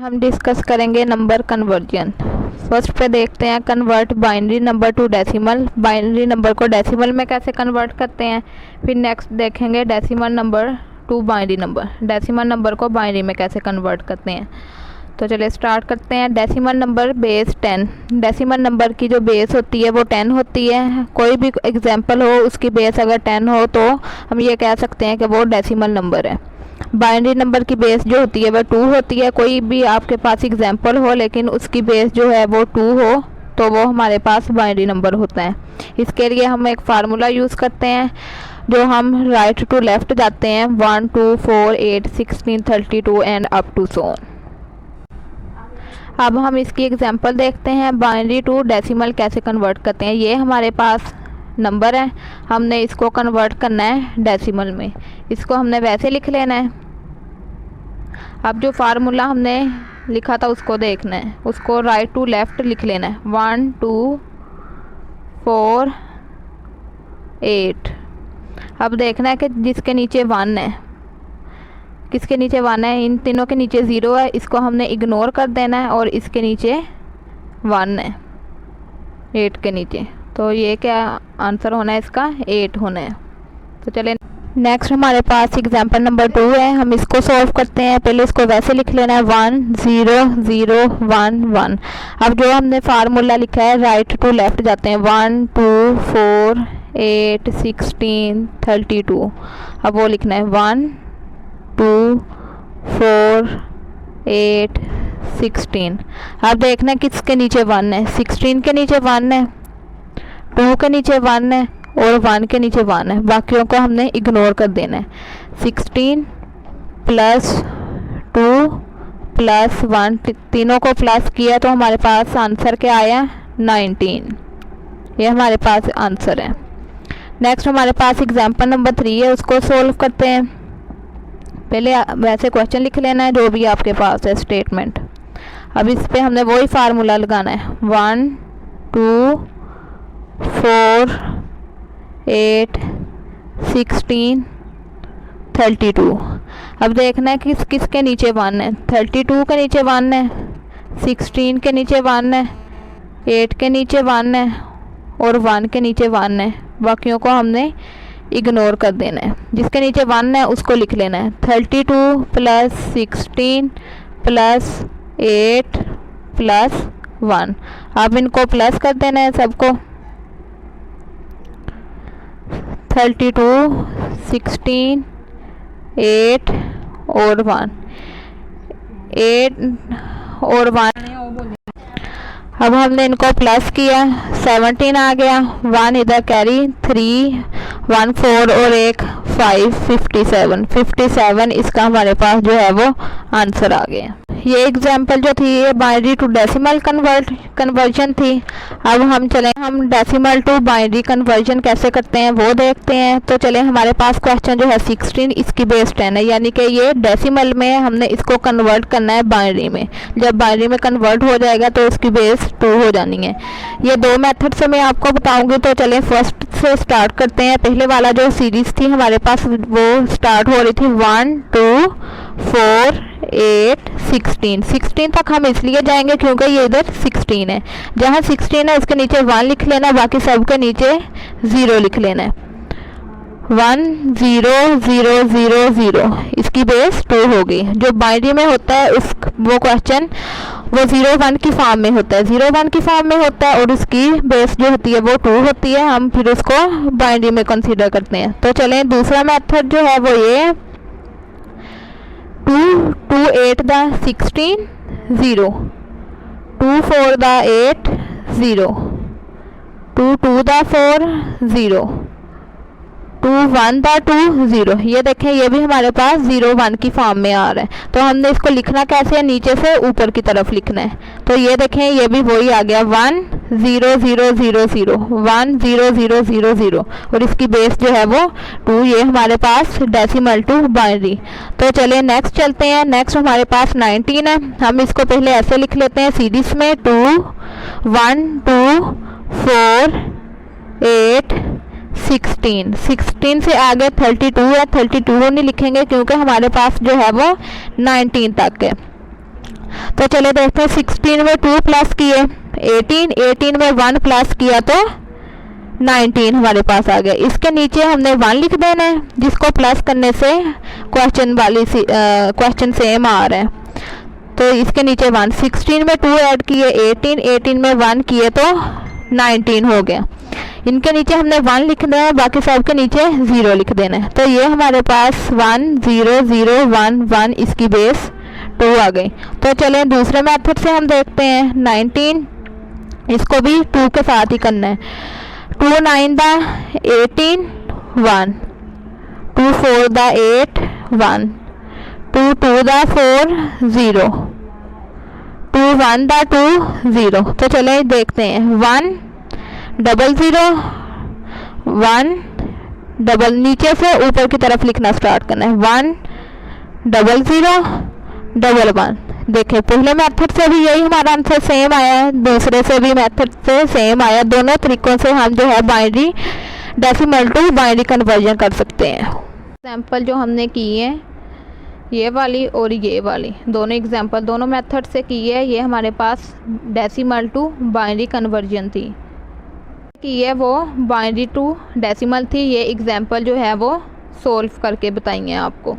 हम डिस्कस करेंगे number conversion. First पे देखते हैं convert binary number two decimal. Binary number को डेसिमल में कैसे कन्वर्ट करते हैं। फिर नेक्स्ट देखेंगे decimal number two binary number, decimal number को बाइनरी में कैसे कन्वर्ट करते हैं। तो चलिए स्टार्ट करते हैं। Decimal number base 10। Decimal number की जो बेस होती है वो 10 होती है। कोई भी एग्जाम्पल हो उसकी बेस अगर 10 हो तो हम ये कह सकते हैं कि वो डेसिमल नंबर है। बाइनरी नंबर की बेस जो होती है वह 2 होती है। कोई भी आपके पास एग्जाम्पल हो लेकिन उसकी बेस जो है वो 2 हो तो वो हमारे पास बाइनरी नंबर होता है। इसके लिए हम एक फार्मूला यूज़ करते हैं जो हम राइट टू लेफ़्ट जाते हैं 1 2 4 8 16 32 and up to so on. अब हम इसकी एग्जांपल देखते हैं बाइनरी टू डेसिमल कैसे कन्वर्ट करते हैं। ये हमारे पास नंबर है, हमने इसको कन्वर्ट करना है डेसिमल में। इसको हमने वैसे लिख लेना है। अब जो फार्मूला हमने लिखा था उसको देखना है, उसको राइट टू लेफ़्ट लिख लेना है 1 2 4 8। अब देखना है कि जिसके नीचे 1 है, किसके नीचे 1 है, इन तीनों के नीचे 0 है, इसको हमने इग्नोर कर देना है और इसके नीचे 1 है 8 के नीचे। तो ये क्या आंसर होना है इसका 8 होना है। तो चलिए नेक्स्ट हमारे पास एग्जांपल नंबर 2 है, हम इसको सॉल्व करते हैं। पहले इसको वैसे लिख लेना है 1 0 0 1 1। अब जो हमने फार्मूला लिखा है राइट टू लेफ़्ट जाते हैं 1 2 4 8 16 32। अब वो लिखना है 1 2 4 8 16। अब देखना है किसके नीचे 1 है, 16 के नीचे 1 है, 2 के नीचे 1 है और 1 के नीचे 1 है। बाकियों को हमने इग्नोर कर देना है। 16 प्लस 2 प्लस 1, तीनों को प्लस किया तो हमारे पास आंसर क्या आया 19। ये हमारे पास आंसर है। नेक्स्ट हमारे पास एग्जांपल नंबर 3 है, उसको सोल्व करते हैं। पहले वैसे क्वेश्चन लिख लेना है जो भी आपके पास है स्टेटमेंट। अब इस पे हमने वही फार्मूला लगाना है 1 2 4 8 16 32। अब देखना है किस किसके नीचे 1 है, 32 के नीचे 1 है, 16 के नीचे 1 है, 8 के नीचे 1 है और 1 के नीचे 1 है। बाकियों को हमने इग्नोर कर देना है। जिसके नीचे 1 है उसको लिख लेना है 32 प्लस 16 प्लस 8 प्लस 1। अब इनको प्लस कर देना है सबको 32 16 8 और 1, 8 और 1। अब हमने इनको प्लस किया 17 आ गया, 1 इधर कैरी 3 1 4 और 1 5 57 इसका हमारे पास जो है वो आंसर आ गया। ये एग्जाम्पल जो थी ये बाइनरी टू डेसिमल कन्वर्जन थी। अब हम चलें हम डेसिमल टू बाइनरी कन्वर्जन कैसे करते हैं वो देखते हैं। तो चलें हमारे पास क्वेश्चन जो है 16, इसकी बेस 10 है, यानी कि ये डेसिमल में हमने इसको कन्वर्ट करना है बाइनरी में। जब बाइनरी में कन्वर्ट हो जाएगा तो इसकी बेस 2 हो जानी है। ये 2 मेथड से मैं आपको बताऊंगी। तो चलें फर्स्ट से स्टार्ट करते हैं। पहले वाला जो सीरीज़ थी हमारे पास वो स्टार्ट हो रही थी 1 2 4 8 16 तक हम इसलिए जाएंगे क्योंकि ये इधर 16 है। जहाँ 16 है उसके नीचे 1 लिख लेना, बाकी सब के नीचे 0 लिख लेना है। 1 0 0 0 0 इसकी बेस 2 होगी। जो बाइनरी में होता है उस वो क्वेश्चन वो 0 1 की फॉर्म में होता है, 0 1 की फॉर्म में होता है और उसकी बेस जो होती है वो 2 होती है। हम फिर उसको बाइनरी में कंसीडर करते हैं। तो चलें दूसरा मेथड जो है वो ये 2 2 8 द 16 0, 2 4 द 8 0, 2 2 द 4 0, 2 1 द 2 0। ये देखें ये भी हमारे पास 0 1 की फॉर्म में आ रहा है। तो हमने इसको लिखना कैसे है, नीचे से ऊपर की तरफ लिखना है। तो ये देखें ये भी वही आ गया 1 0 0 0 0 1 0 0 0 0 और इसकी बेस जो है वो 2। ये हमारे पास डेसिमल टू बाइनरी। तो चलिए नेक्स्ट चलते हैं। नेक्स्ट हमारे पास 19 है, हम इसको पहले ऐसे लिख लेते हैं सीरीज में 2 1 2 4 8 16 से आगे 32 है, 32 नहीं लिखेंगे क्योंकि हमारे पास जो है वो 19 तक है। तो चले देखते हैं 16 में 2 प्लस किए 18, 18 में 1 प्लस किया तो 19 हमारे पास आ गया। इसके नीचे हमने 1 लिख देना है, जिसको प्लस करने से क्वेश्चन सेम आ रहा है। तो इसके नीचे 1, 16 में 2 ऐड किए 18, 18 में 1 किए तो 19 हो गया। इनके नीचे हमने 1 लिखना है, बाकी सब के नीचे 0 लिख देना है। तो ये हमारे पास 1 0 0 1 1, इसकी बेस 2 आ गई। तो चलें दूसरे मेथड से हम देखते हैं 19, इसको भी 2 के साथ ही करना है। 2 9 दा 18 1, 2 4 दा 8 1, 2 2 दा 4 0, 2 1 दा 2 0। तो चले देखते हैं 1 0 0 1 डबल, नीचे से ऊपर की तरफ लिखना स्टार्ट करना है। 1 0 0 1 1। देखें पहले मेथड से भी यही हमारा आंसर सेम आया है, दूसरे से भी मेथड से सेम आया। दोनों तरीकों से हम जो है binary decimal to binary conversion कर सकते हैं। एग्जाम्पल जो हमने की है ये वाली और ये वाली, दोनों एग्जाम्पल दोनों मेथड से की है। ये हमारे पास डेसिमल टू बाइनरी कन्वर्जन थी की है, वो बाइनरी टू डेसिमल थी। ये एग्जाम्पल जो है वो सोल्व करके बताएंगे आपको।